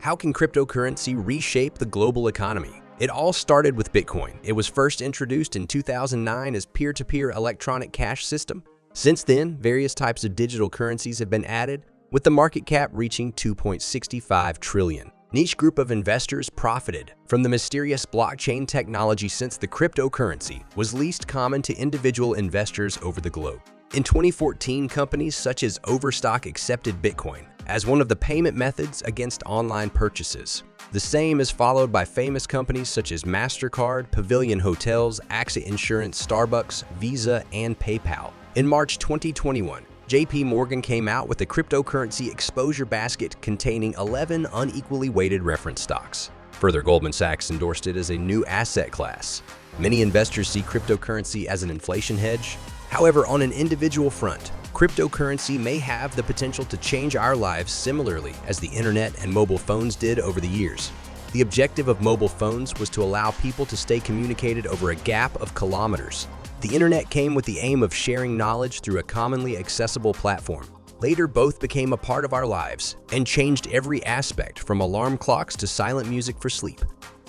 How can cryptocurrency reshape the global economy? It all started with Bitcoin. It was first introduced in 2009 as peer-to-peer electronic cash system. Since then, various types of digital currencies have been added, with the market cap reaching $2.65 trillion. Niche group of investors profited from the mysterious blockchain technology since the cryptocurrency was least common to individual investors over the globe. In 2014, companies such as Overstock accepted Bitcoin as one of the payment methods against online purchases. The same is followed by famous companies such as MasterCard, Pavilion Hotels, AXA Insurance, Starbucks, Visa, and PayPal. In March 2021, JP Morgan came out with a cryptocurrency exposure basket containing 11 unequally weighted reference stocks. Further, Goldman Sachs endorsed it as a new asset class. Many investors see cryptocurrency as an inflation hedge. However, on an individual front, cryptocurrency may have the potential to change our lives similarly as the internet and mobile phones did over the years. The objective of mobile phones was to allow people to stay communicated over a gap of kilometers. The internet came with the aim of sharing knowledge through a commonly accessible platform. Later, both became a part of our lives and changed every aspect from alarm clocks to silent music for sleep.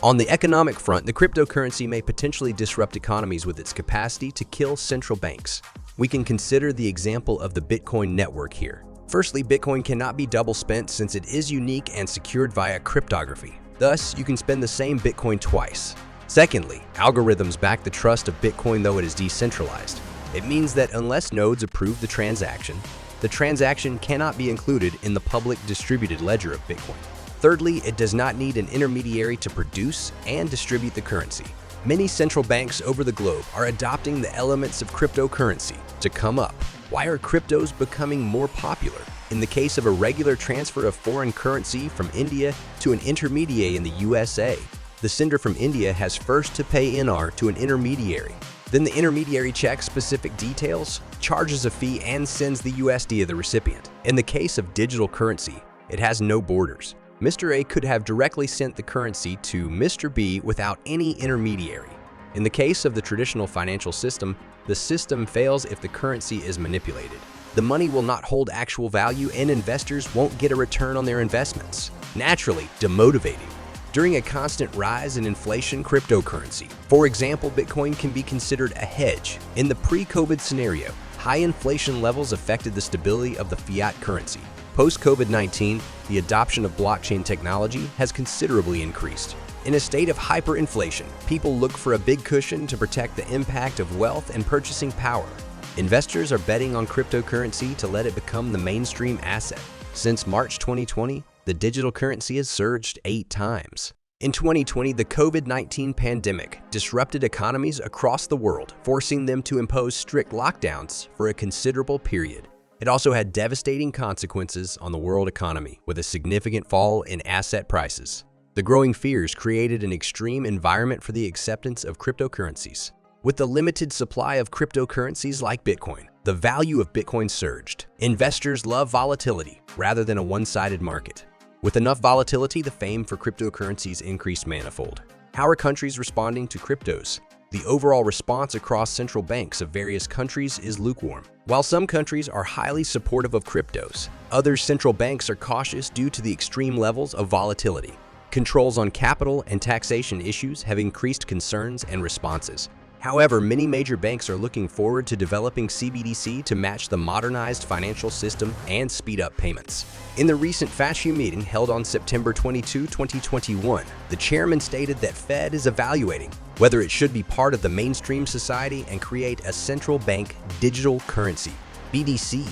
On the economic front, the cryptocurrency may potentially disrupt economies with its capacity to kill central banks. We can consider the example of the Bitcoin network here. Firstly, Bitcoin cannot be double spent since it is unique and secured via cryptography. Thus, you can spend the same Bitcoin twice. Secondly, algorithms back the trust of Bitcoin though it is decentralized. It means that unless nodes approve the transaction cannot be included in the public distributed ledger of Bitcoin. Thirdly, it does not need an intermediary to produce and distribute the currency. Many central banks over the globe are adopting the elements of cryptocurrency to come up. Why are cryptos becoming more popular? In the case of a regular transfer of foreign currency from India to an intermediary in the USA, the sender from India has first to pay INR to an intermediary. Then the intermediary checks specific details, charges a fee, and sends the USD to the recipient. In the case of digital currency, it has no borders. Mr. A could have directly sent the currency to Mr. B without any intermediary. In the case of the traditional financial system, the system fails if the currency is manipulated. The money will not hold actual value and investors won't get a return on their investments. Naturally, demotivating. During a constant rise in inflation, cryptocurrency, for example, Bitcoin can be considered a hedge. In the pre-COVID scenario, high inflation levels affected the stability of the fiat currency. Post-COVID-19, the adoption of blockchain technology has considerably increased. In a state of hyperinflation, people look for a big cushion to protect the impact of wealth and purchasing power. Investors are betting on cryptocurrency to let it become the mainstream asset. Since March 2020, the digital currency has surged 8 times. In 2020, the COVID-19 pandemic disrupted economies across the world, forcing them to impose strict lockdowns for a considerable period. It also had devastating consequences on the world economy, with a significant fall in asset prices. The growing fears created an extreme environment for the acceptance of cryptocurrencies. With the limited supply of cryptocurrencies like Bitcoin, the value of Bitcoin surged. Investors love volatility rather than a one-sided market. With enough volatility, the fame for cryptocurrencies increased manifold. How are countries responding to cryptos? The overall response across central banks of various countries is lukewarm. While some countries are highly supportive of cryptos, other central banks are cautious due to the extreme levels of volatility. Controls on capital and taxation issues have increased concerns and responses. However, many major banks are looking forward to developing CBDC to match the modernized financial system and speed up payments. In the recent FATSU meeting held on September 22, 2021, the chairman stated that Fed is evaluating whether it should be part of the mainstream society and create a central bank digital currency, BDC.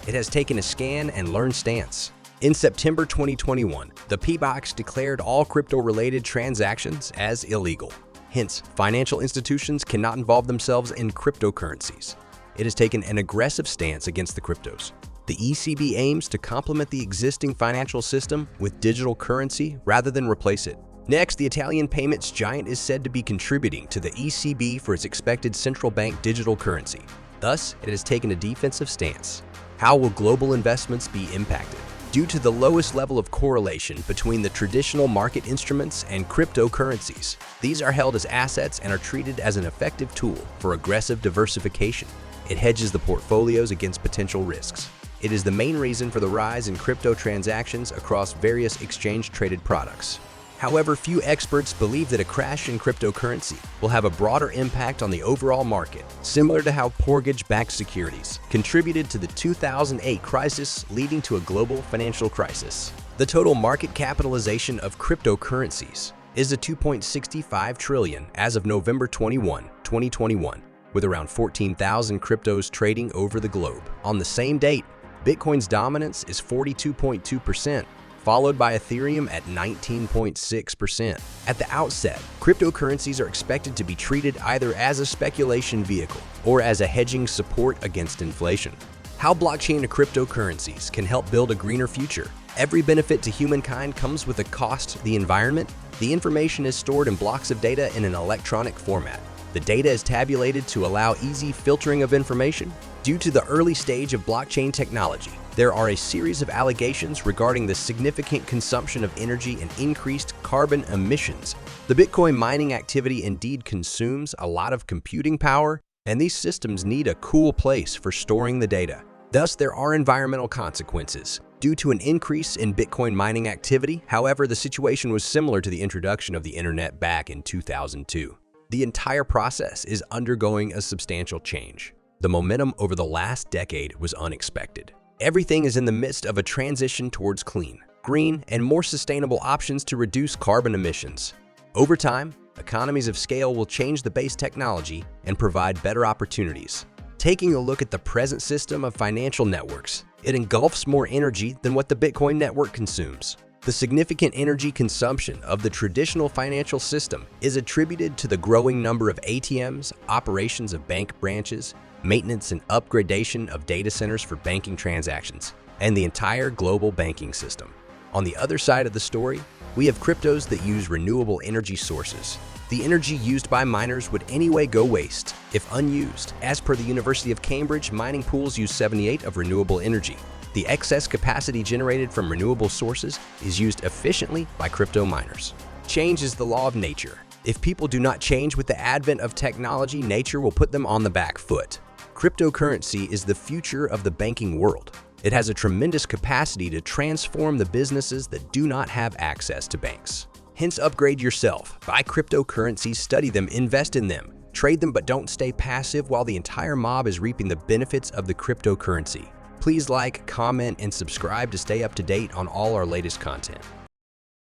It has taken a scan and learn stance. In September 2021, the PBOX declared all crypto-related transactions as illegal. Hence, financial institutions cannot involve themselves in cryptocurrencies. It has taken an aggressive stance against the cryptos. The ECB aims to complement the existing financial system with digital currency rather than replace it. Next, the Italian payments giant is said to be contributing to the ECB for its expected central bank digital currency. Thus, it has taken a defensive stance. How will global investments be impacted? Due to the lowest level of correlation between the traditional market instruments and cryptocurrencies, these are held as assets and are treated as an effective tool for aggressive diversification. It hedges the portfolios against potential risks. It is the main reason for the rise in crypto transactions across various exchange-traded products. However, few experts believe that a crash in cryptocurrency will have a broader impact on the overall market, similar to how mortgage-backed securities contributed to the 2008 crisis, leading to a global financial crisis. The total market capitalization of cryptocurrencies is a $2.65 trillion as of November 21, 2021, with around 14,000 cryptos trading over the globe. On the same date, Bitcoin's dominance is 42.2%, followed by Ethereum at 19.6%. At the outset, cryptocurrencies are expected to be treated either as a speculation vehicle or as a hedging support against inflation. How blockchain cryptocurrencies can help build a greener future. Every benefit to humankind comes with a cost to the environment. The information is stored in blocks of data in an electronic format. The data is tabulated to allow easy filtering of information. Due to the early stage of blockchain technology, there are a series of allegations regarding the significant consumption of energy and increased carbon emissions. The Bitcoin mining activity indeed consumes a lot of computing power, and these systems need a cool place for storing the data. Thus, there are environmental consequences due to an increase in Bitcoin mining activity. However, the situation was similar to the introduction of the internet back in 2002. The entire process is undergoing a substantial change. The momentum over the last decade was unexpected. Everything is in the midst of a transition towards clean, green, and more sustainable options to reduce carbon emissions. Over time, economies of scale will change the base technology and provide better opportunities. Taking a look at the present system of financial networks, it engulfs more energy than what the Bitcoin network consumes. The significant energy consumption of the traditional financial system is attributed to the growing number of ATMs, operations of bank branches, maintenance and upgradation of data centers for banking transactions, and the entire global banking system. On the other side of the story, we have cryptos that use renewable energy sources. The energy used by miners would anyway go waste if unused. As per the University of Cambridge, mining pools use 78% of renewable energy. The excess capacity generated from renewable sources is used efficiently by crypto miners. Change is the law of nature. If people do not change with the advent of technology, nature will put them on the back foot. Cryptocurrency is the future of the banking world. It has a tremendous capacity to transform the businesses that do not have access to banks. Hence, upgrade yourself. Buy cryptocurrencies, study them, invest in them. Trade them, but don't stay passive while the entire mob is reaping the benefits of the cryptocurrency. Please like, comment, and subscribe to stay up to date on all our latest content.